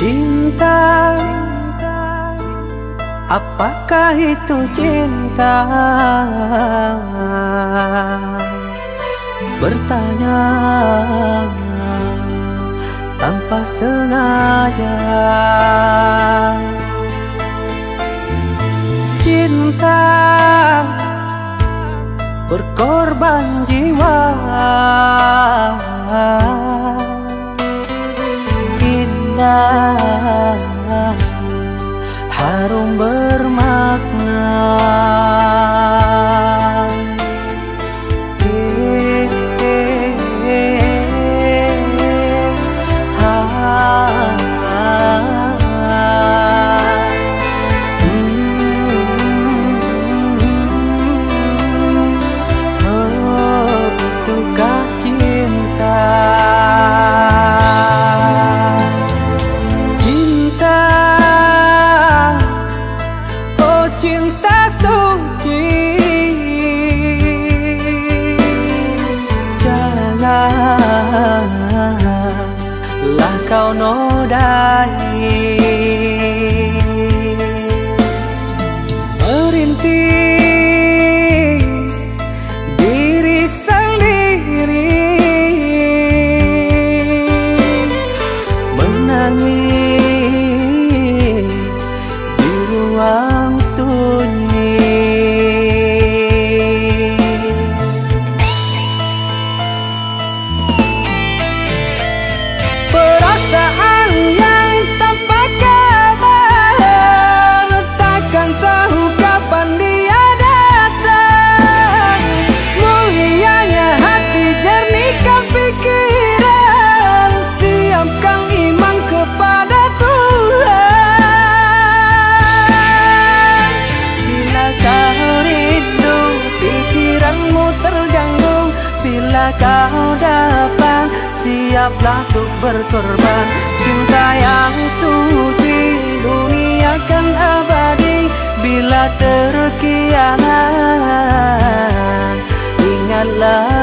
Cinta, apakah itu cinta? Bertanya tanpa sengaja. Cinta berkorban jiwa, indah, harum bermakna. Cinta suci, janganlah kau nodai. Merintis diri sendiri, menangis di ruang sunyi. Perasaan yang tanpa kabar, takkan tahu kapan dia datang. Mulianya hati, jernihkan pikiran, siapkan iman kepada Tuhan. Bila kau rindu, pikiranmu terganggu, bila kau datang, siaplah untuk berkorban. Cinta yang suci, dunia kan abadi. Bila terkianat, ingatlah